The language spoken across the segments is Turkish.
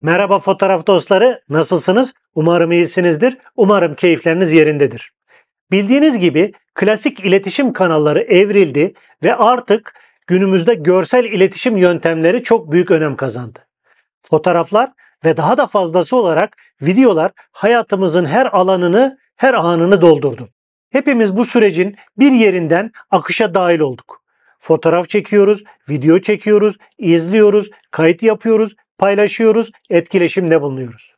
Merhaba fotoğraf dostları, nasılsınız? Umarım iyisinizdir, umarım keyifleriniz yerindedir. Bildiğiniz gibi klasik iletişim kanalları evrildi ve artık günümüzde görsel iletişim yöntemleri çok büyük önem kazandı. Fotoğraflar ve daha da fazlası olarak videolar hayatımızın her alanını, her anını doldurdu. Hepimiz bu sürecin bir yerinden akışa dahil olduk. Fotoğraf çekiyoruz, video çekiyoruz, izliyoruz, kayıt yapıyoruz, paylaşıyoruz, etkileşimde bulunuyoruz.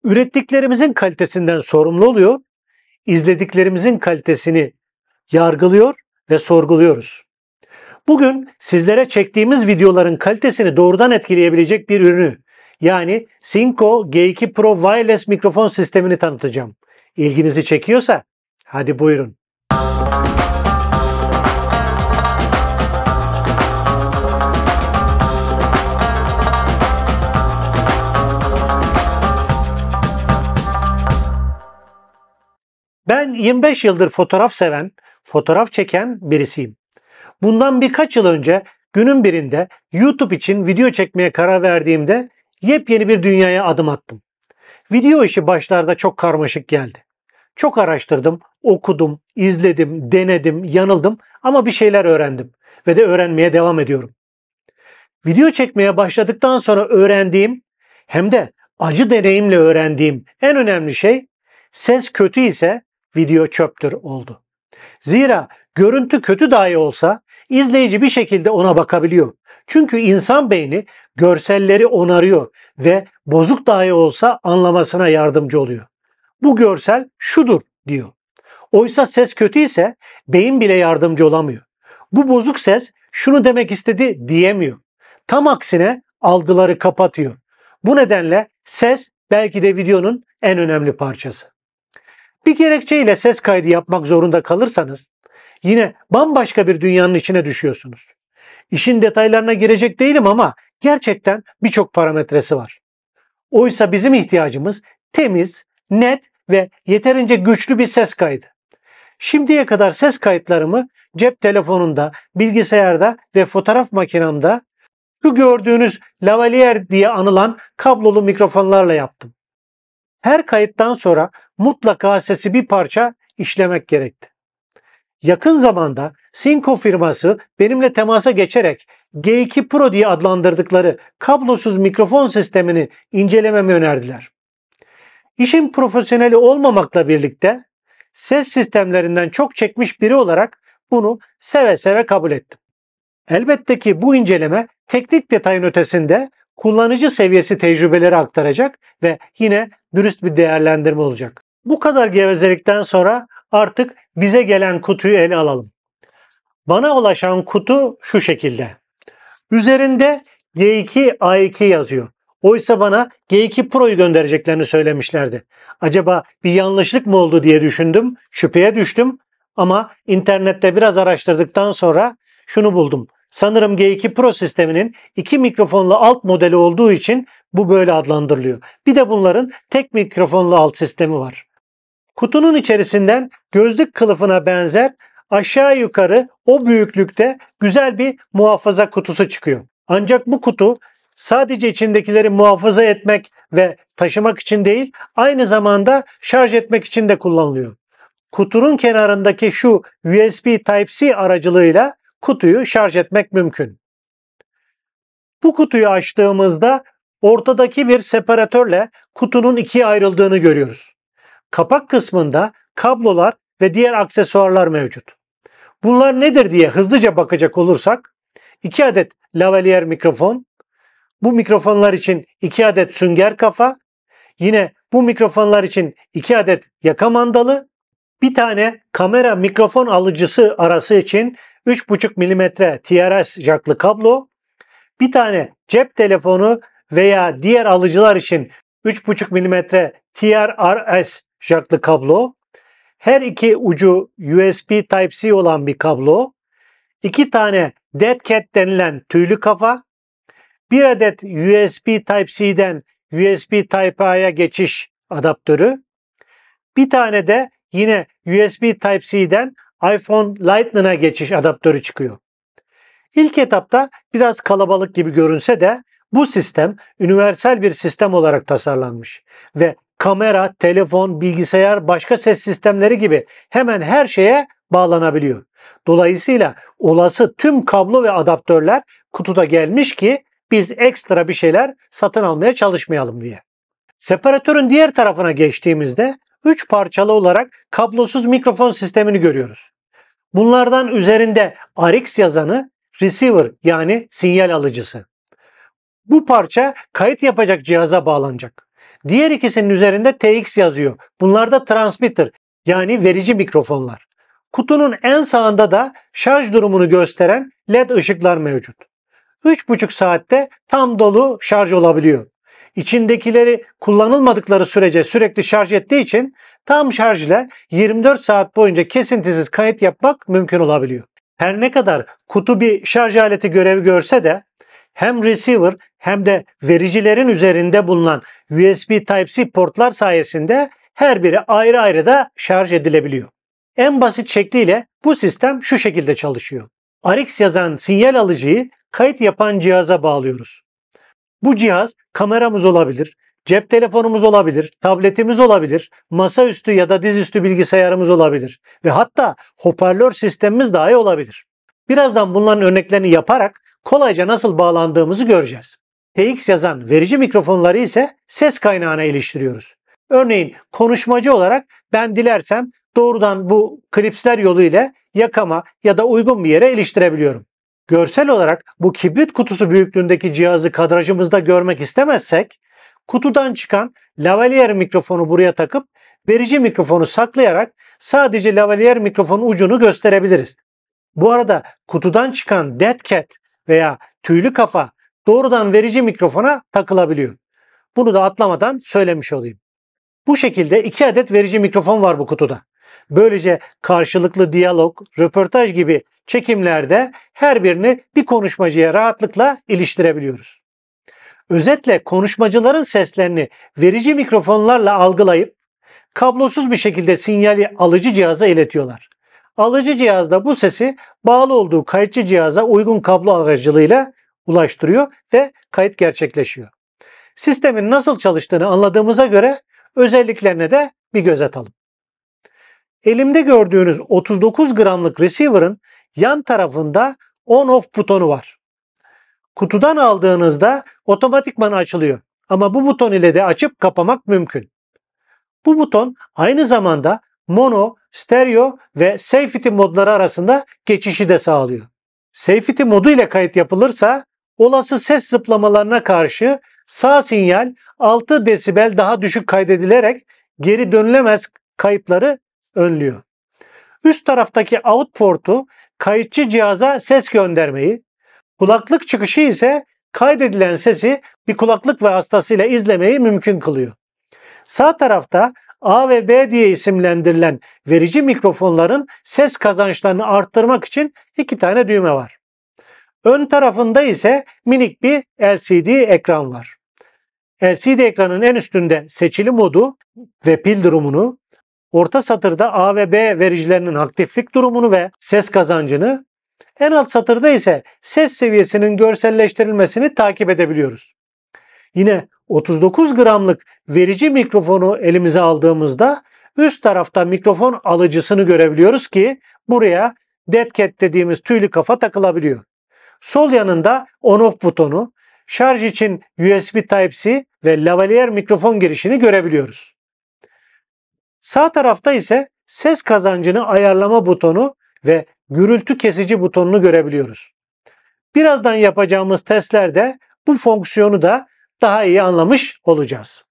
Ürettiklerimizin kalitesinden sorumlu oluyor, izlediklerimizin kalitesini yargılıyor ve sorguluyoruz. Bugün sizlere çektiğimiz videoların kalitesini doğrudan etkileyebilecek bir ürünü, yani Synco G2 Pro Wireless mikrofon sistemini tanıtacağım. İlginizi çekiyorsa hadi buyurun. Ben 25 yıldır fotoğraf seven, fotoğraf çeken birisiyim. Bundan birkaç yıl önce günün birinde YouTube için video çekmeye karar verdiğimde yepyeni bir dünyaya adım attım. Video işi başlarda çok karmaşık geldi. Çok araştırdım, okudum, izledim, denedim, yanıldım ama bir şeyler öğrendim ve de öğrenmeye devam ediyorum. Video çekmeye başladıktan sonra öğrendiğim hem de acı deneyimle öğrendiğim en önemli şey ses kötü ise video çöptür oldu. Zira görüntü kötü dahi olsa izleyici bir şekilde ona bakabiliyor. Çünkü insan beyni görselleri onarıyor ve bozuk dahi olsa anlamasına yardımcı oluyor. Bu görsel şudur diyor. Oysa ses kötü ise beyin bile yardımcı olamıyor. Bu bozuk ses şunu demek istedi diyemiyor. Tam aksine algıları kapatıyor. Bu nedenle ses belki de videonun en önemli parçası. Bir gerekçeyle ses kaydı yapmak zorunda kalırsanız yine bambaşka bir dünyanın içine düşüyorsunuz. İşin detaylarına girecek değilim ama gerçekten birçok parametresi var. Oysa bizim ihtiyacımız temiz, net ve yeterince güçlü bir ses kaydı. Şimdiye kadar ses kayıtlarımı cep telefonunda, bilgisayarda ve fotoğraf makinemde şu gördüğünüz lavalier diye anılan kablolu mikrofonlarla yaptım. Her kayıttan sonra mutlaka sesi bir parça işlemek gerekti. Yakın zamanda Synco firması benimle temasa geçerek G2 Pro diye adlandırdıkları kablosuz mikrofon sistemini incelememi önerdiler. İşin profesyoneli olmamakla birlikte ses sistemlerinden çok çekmiş biri olarak bunu seve seve kabul ettim. Elbette ki bu inceleme teknik detayın ötesinde kullanıcı seviyesi tecrübeleri aktaracak ve yine dürüst bir değerlendirme olacak. Bu kadar gevezelikten sonra artık bize gelen kutuyu ele alalım. Bana ulaşan kutu şu şekilde. Üzerinde G2 A2 yazıyor. Oysa bana G2 Pro'yu göndereceklerini söylemişlerdi. Acaba bir yanlışlık mı oldu diye düşündüm, şüpheye düştüm ama internette biraz araştırdıktan sonra şunu buldum. Sanırım G2 Pro sisteminin 2 mikrofonlu alt modeli olduğu için bu böyle adlandırılıyor. Bir de bunların tek mikrofonlu alt sistemi var. Kutunun içerisinden gözlük kılıfına benzer aşağı yukarı o büyüklükte güzel bir muhafaza kutusu çıkıyor. Ancak bu kutu sadece içindekileri muhafaza etmek ve taşımak için değil, aynı zamanda şarj etmek için de kullanılıyor. Kutunun kenarındaki şu USB Type-C aracılığıyla kutuyu şarj etmek mümkün. Bu kutuyu açtığımızda ortadaki bir separatörle kutunun ikiye ayrıldığını görüyoruz. Kapak kısmında kablolar ve diğer aksesuarlar mevcut. Bunlar nedir diye hızlıca bakacak olursak 2 adet lavalier mikrofon, bu mikrofonlar için 2 adet sünger kafa, yine bu mikrofonlar için 2 adet yaka mandalı, bir tane kamera mikrofon alıcısı arası için 3,5 mm TRS jacklı kablo, bir tane cep telefonu veya diğer alıcılar için 3,5 mm TRRS jacklı kablo, her iki ucu USB Type-C olan bir kablo, 2 tane Dead Cat denilen tüylü kafa, 1 adet USB Type-C'den USB Type-A'ya geçiş adaptörü, bir tane de yine USB Type-C'den iPhone Lightning'a geçiş adaptörü çıkıyor. İlk etapta biraz kalabalık gibi görünse de Bu sistem universal bir sistem olarak tasarlanmış ve kamera, telefon, bilgisayar, başka ses sistemleri gibi hemen her şeye bağlanabiliyor. Dolayısıyla olası tüm kablo ve adaptörler kutuda gelmiş ki biz ekstra bir şeyler satın almaya çalışmayalım diye. Separatörün diğer tarafına geçtiğimizde 3 parçalı olarak kablosuz mikrofon sistemini görüyoruz. Bunlardan üzerinde RX yazanı receiver yani sinyal alıcısı. Bu parça kayıt yapacak cihaza bağlanacak. Diğer ikisinin üzerinde TX yazıyor. Bunlar da transmitter yani verici mikrofonlar. Kutunun en sağında da şarj durumunu gösteren LED ışıklar mevcut. 3,5 saatte tam dolu şarj olabiliyor. İçindekileri kullanılmadıkları sürece sürekli şarj ettiği için tam şarj ile 24 saat boyunca kesintisiz kayıt yapmak mümkün olabiliyor. Her ne kadar kutu bir şarj aleti görevi görse de hem receiver hem de vericilerin üzerinde bulunan USB Type-C portlar sayesinde her biri ayrı ayrı da şarj edilebiliyor. En basit şekliyle bu sistem şu şekilde çalışıyor. RX yazan sinyal alıcıyı kayıt yapan cihaza bağlıyoruz. Bu cihaz kameramız olabilir, cep telefonumuz olabilir, tabletimiz olabilir, masaüstü ya da dizüstü bilgisayarımız olabilir ve hatta hoparlör sistemimiz dahi olabilir. Birazdan bunların örneklerini yaparak kolayca nasıl bağlandığımızı göreceğiz. TX yazan verici mikrofonları ise ses kaynağına iliştiriyoruz. Örneğin konuşmacı olarak ben dilersem doğrudan bu klipsler yoluyla yakama ya da uygun bir yere iliştirebiliyorum. Görsel olarak bu kibrit kutusu büyüklüğündeki cihazı kadrajımızda görmek istemezsek kutudan çıkan lavalier mikrofonu buraya takıp verici mikrofonu saklayarak sadece lavalier mikrofonun ucunu gösterebiliriz. Bu arada kutudan çıkan dead cat veya tüylü kafa doğrudan verici mikrofona takılabiliyor. Bunu da atlamadan söylemiş olayım. Bu şekilde 2 adet verici mikrofon var bu kutuda. Böylece karşılıklı diyalog, röportaj gibi çekimlerde her birini bir konuşmacıya rahatlıkla iliştirebiliyoruz. Özetle konuşmacıların seslerini verici mikrofonlarla algılayıp kablosuz bir şekilde sinyali alıcı cihaza iletiyorlar. Alıcı cihaz da bu sesi bağlı olduğu kayıtçı cihaza uygun kablo aracılığıyla ulaştırıyor ve kayıt gerçekleşiyor. Sistemin nasıl çalıştığını anladığımıza göre özelliklerine de bir göz atalım. Elimde gördüğünüz 39 gramlık receiver'ın yan tarafında on-off butonu var. Kutudan aldığınızda otomatikman açılıyor ama bu buton ile de açıp kapamak mümkün. Bu buton aynı zamanda mono, stereo ve safety modları arasında geçişi de sağlıyor. Safety modu ile kayıt yapılırsa olası ses zıplamalarına karşı sağ sinyal 6 desibel daha düşük kaydedilerek geri dönülemez kayıpları önlüyor. Üst taraftaki out portu kayıtçı cihaza ses göndermeyi, kulaklık çıkışı ise kaydedilen sesi bir kulaklık vasıtasıyla izlemeyi mümkün kılıyor. Sağ tarafta A ve B diye isimlendirilen verici mikrofonların ses kazançlarını arttırmak için 2 tane düğme var. Ön tarafında ise minik bir LCD ekran var. LCD ekranın en üstünde seçili modu ve pil durumunu, orta satırda A ve B vericilerinin aktiflik durumunu ve ses kazancını, en alt satırda ise ses seviyesinin görselleştirilmesini takip edebiliyoruz. Yine 39 gramlık verici mikrofonu elimize aldığımızda üst tarafta mikrofon alıcısını görebiliyoruz ki buraya dead cat dediğimiz tüylü kafa takılabiliyor. Sol yanında on-off butonu, şarj için USB Type-C ve lavalier mikrofon girişini görebiliyoruz. Sağ tarafta ise ses kazancını ayarlama butonu ve gürültü kesici butonunu görebiliyoruz. Birazdan yapacağımız testlerde bu fonksiyonu da daha iyi anlamış olacağız.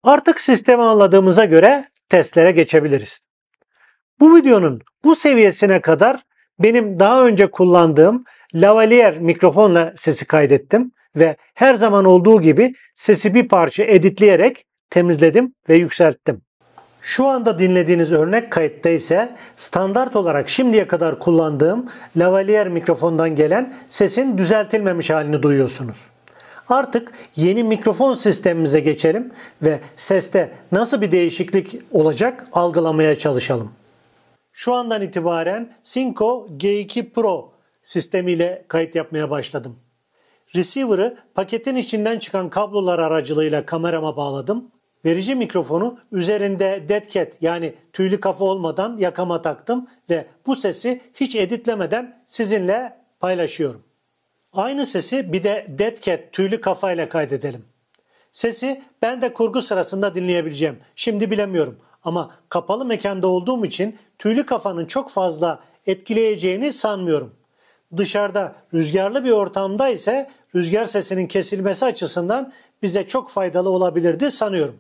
Artık sistemi anladığımıza göre testlere geçebiliriz. Bu videonun bu seviyesine kadar benim daha önce kullandığım lavalier mikrofonla sesi kaydettim ve her zaman olduğu gibi sesi bir parça editleyerek temizledim ve yükselttim. Şu anda dinlediğiniz örnek kayıtta ise standart olarak şimdiye kadar kullandığım lavalier mikrofondan gelen sesin düzeltilmemiş halini duyuyorsunuz. Artık yeni mikrofon sistemimize geçelim ve seste nasıl bir değişiklik olacak algılamaya çalışalım. Şu andan itibaren Synco G2 Pro sistemiyle kayıt yapmaya başladım. Receiver'ı paketin içinden çıkan kablolar aracılığıyla kamerama bağladım. Verici mikrofonu üzerinde dead cat yani tüylü kafa olmadan yakama taktım ve bu sesi hiç editlemeden sizinle paylaşıyorum. Aynı sesi bir de dead cat tüylü kafayla kaydedelim. Sesi ben de kurgu sırasında dinleyebileceğim. Şimdi bilemiyorum ama kapalı mekanda olduğum için tüylü kafanın çok fazla etkileyeceğini sanmıyorum. Dışarıda rüzgarlı bir ortamda ise rüzgar sesinin kesilmesi açısından bize çok faydalı olabilirdi sanıyorum.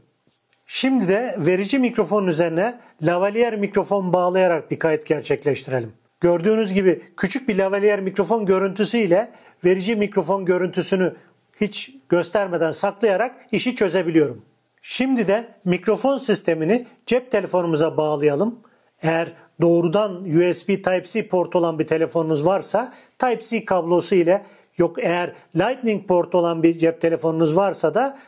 Şimdi de verici mikrofonun üzerine lavalier mikrofon bağlayarak bir kayıt gerçekleştirelim. Gördüğünüz gibi küçük bir lavalier mikrofon görüntüsü ile verici mikrofon görüntüsünü hiç göstermeden saklayarak işi çözebiliyorum. Şimdi de mikrofon sistemini cep telefonumuza bağlayalım. Eğer doğrudan USB Type-C port olan bir telefonunuz varsa Type-C kablosu ile, yok eğer Lightning port olan bir cep telefonunuz varsa da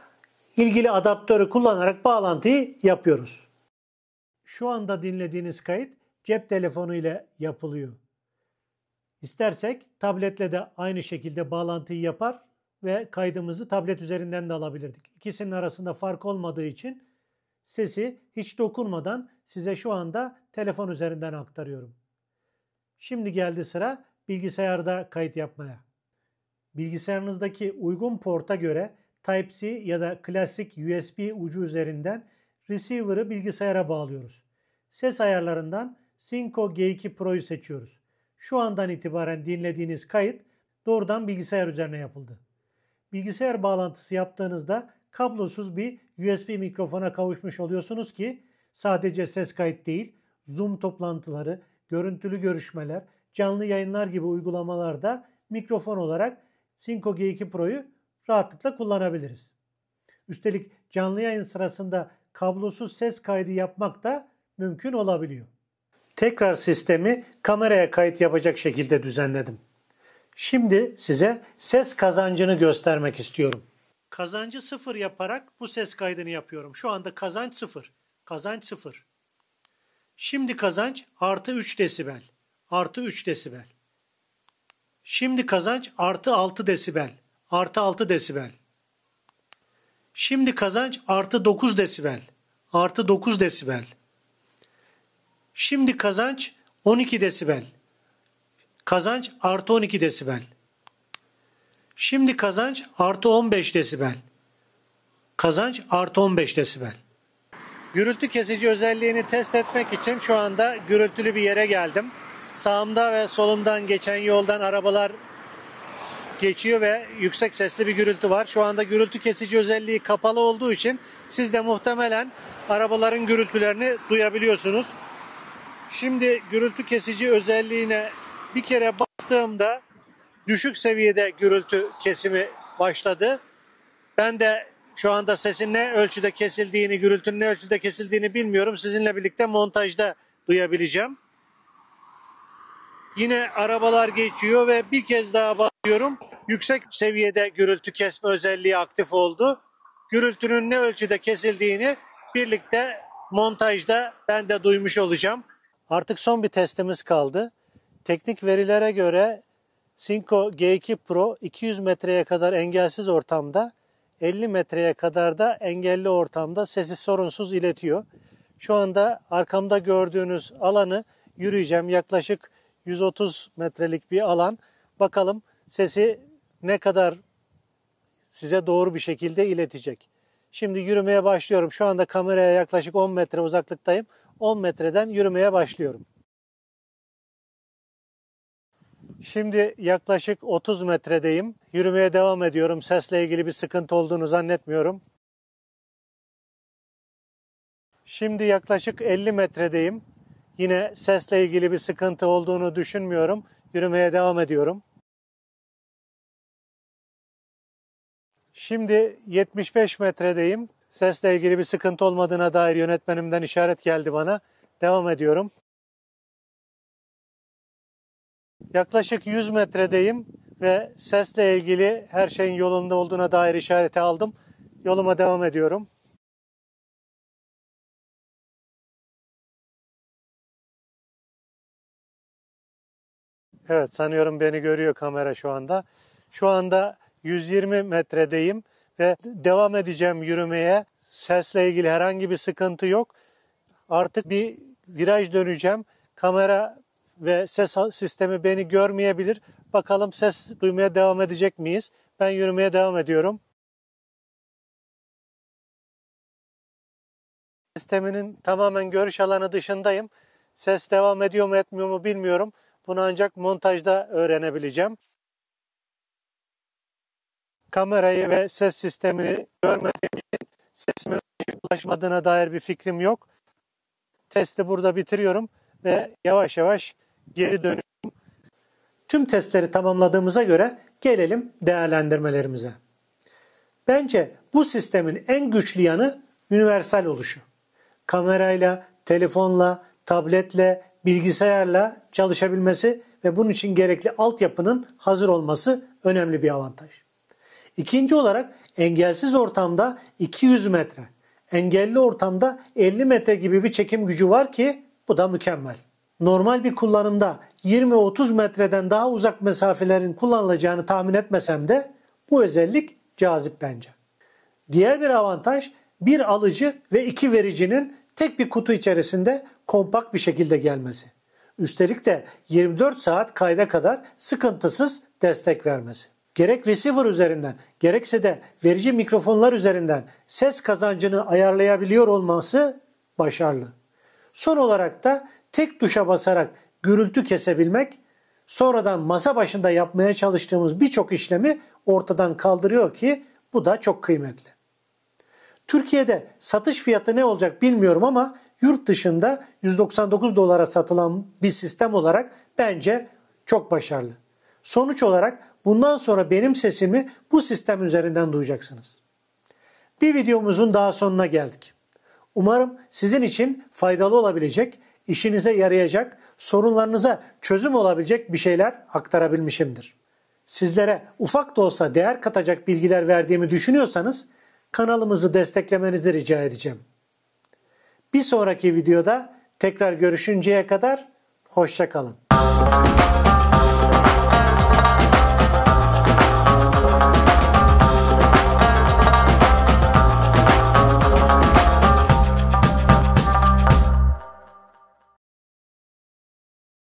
ilgili adaptörü kullanarak bağlantıyı yapıyoruz. Şu anda dinlediğiniz kayıt cep telefonu ile yapılıyor. İstersek tabletle de aynı şekilde bağlantıyı yapar ve kaydımızı tablet üzerinden de alabilirdik. İkisinin arasında fark olmadığı için sesi hiç dokunmadan size şu anda telefon üzerinden aktarıyorum. Şimdi geldi sıra bilgisayarda kayıt yapmaya. Bilgisayarınızdaki uygun porta göre Type-C ya da klasik USB ucu üzerinden receiver'ı bilgisayara bağlıyoruz. Ses ayarlarından Synco G2 Pro'yu seçiyoruz. Şu andan itibaren dinlediğiniz kayıt doğrudan bilgisayar üzerine yapıldı. Bilgisayar bağlantısı yaptığınızda kablosuz bir USB mikrofona kavuşmuş oluyorsunuz ki sadece ses kayıt değil, Zoom toplantıları, görüntülü görüşmeler, canlı yayınlar gibi uygulamalarda mikrofon olarak Synco G2 Pro'yu rahatlıkla kullanabiliriz. Üstelik canlı yayın sırasında kablosuz ses kaydı yapmak da mümkün olabiliyor. Tekrar sistemi kameraya kayıt yapacak şekilde düzenledim. Şimdi size ses kazancını göstermek istiyorum. Kazancı 0 yaparak bu ses kaydını yapıyorum. Şu anda kazanç 0. Kazanç 0. Şimdi kazanç artı 3 desibel. Artı 3 desibel. Şimdi kazanç artı 6 desibel. Artı 6 desibel. Şimdi kazanç artı 9 desibel. Artı 9 desibel. Şimdi kazanç 12 desibel. Kazanç artı 12 desibel. Şimdi kazanç artı 15 desibel. Kazanç artı 15 desibel. Gürültü kesici özelliğini test etmek için şu anda gürültülü bir yere geldim. Sağımda ve solumdan geçen yoldan arabalar geçiyor ve yüksek sesli bir gürültü var. Şu anda gürültü kesici özelliği kapalı olduğu için siz de muhtemelen arabaların gürültülerini duyabiliyorsunuz. Şimdi gürültü kesici özelliğine bir kere bastığımda düşük seviyede gürültü kesimi başladı. Ben de şu anda sesin ne ölçüde kesildiğini, gürültünün ne ölçüde kesildiğini bilmiyorum. Sizinle birlikte montajda duyabileceğim. Yine arabalar geçiyor ve bir kez daha basıyorum. Yüksek seviyede gürültü kesme özelliği aktif oldu. Gürültünün ne ölçüde kesildiğini birlikte montajda ben de duymuş olacağım. Artık son bir testimiz kaldı. Teknik verilere göre Synco G2 Pro 200 metreye kadar engelsiz ortamda, 50 metreye kadar da engelli ortamda sesi sorunsuz iletiyor. Şu anda arkamda gördüğünüz alanı yürüyeceğim. Yaklaşık 130 metrelik bir alan. Bakalım sesi ne kadar size doğru bir şekilde iletecek. Şimdi yürümeye başlıyorum. Şu anda kameraya yaklaşık 10 metre uzaklıktayım. 10 metreden yürümeye başlıyorum. Şimdi yaklaşık 30 metredeyim. Yürümeye devam ediyorum. Sesle ilgili bir sıkıntı olduğunu zannetmiyorum. Şimdi yaklaşık 50 metredeyim. Yine sesle ilgili bir sıkıntı olduğunu düşünmüyorum. Yürümeye devam ediyorum. Şimdi 75 metredeyim. Sesle ilgili bir sıkıntı olmadığına dair yönetmenimden işaret geldi bana. Devam ediyorum. Yaklaşık 100 metredeyim ve sesle ilgili her şeyin yolunda olduğuna dair işareti aldım. Yoluma devam ediyorum. Evet, sanıyorum beni görüyor kamera şu anda. Şu anda 120 metredeyim ve devam edeceğim yürümeye. Sesle ilgili herhangi bir sıkıntı yok. Artık bir viraj döneceğim. Kamera ve ses sistemi beni görmeyebilir. Bakalım ses duymaya devam edecek miyiz? Ben yürümeye devam ediyorum. Sisteminin tamamen görüş alanı dışındayım. Ses devam ediyor mu etmiyor mu bilmiyorum. Bunu ancak montajda öğrenebileceğim. Kamerayı ve ses sistemini görmediğim için sesimin ulaşmadığına dair bir fikrim yok. Testi burada bitiriyorum ve yavaş yavaş geri dönüyorum. Tüm testleri tamamladığımıza göre gelelim değerlendirmelerimize. Bence bu sistemin en güçlü yanı universal oluşu. Kamerayla, telefonla, tabletle, bilgisayarla çalışabilmesi ve bunun için gerekli altyapının hazır olması önemli bir avantaj. İkinci olarak engelsiz ortamda 200 metre, engelli ortamda 50 metre gibi bir çekim gücü var ki bu da mükemmel. Normal bir kullanımda 20-30 metreden daha uzak mesafelerin kullanılacağını tahmin etmesem de bu özellik cazip bence. Diğer bir avantaj bir alıcı ve iki vericinin tek bir kutu içerisinde kompakt bir şekilde gelmesi. Üstelik de 24 saat kayda kadar sıkıntısız destek vermesi. Gerek receiver üzerinden gerekse de verici mikrofonlar üzerinden ses kazancını ayarlayabiliyor olması başarılı. Son olarak da tek tuşa basarak gürültü kesebilmek, sonradan masa başında yapmaya çalıştığımız birçok işlemi ortadan kaldırıyor ki bu da çok kıymetli. Türkiye'de satış fiyatı ne olacak bilmiyorum ama yurt dışında 199 dolara satılan bir sistem olarak bence çok başarılı. Sonuç olarak bundan sonra benim sesimi bu sistem üzerinden duyacaksınız. Bir videomuzun daha sonuna geldik. Umarım sizin için faydalı olabilecek, işinize yarayacak, sorunlarınıza çözüm olabilecek bir şeyler aktarabilmişimdir. Sizlere ufak da olsa değer katacak bilgiler verdiğimi düşünüyorsanız kanalımızı desteklemenizi rica edeceğim. Bir sonraki videoda tekrar görüşünceye kadar hoşça kalın.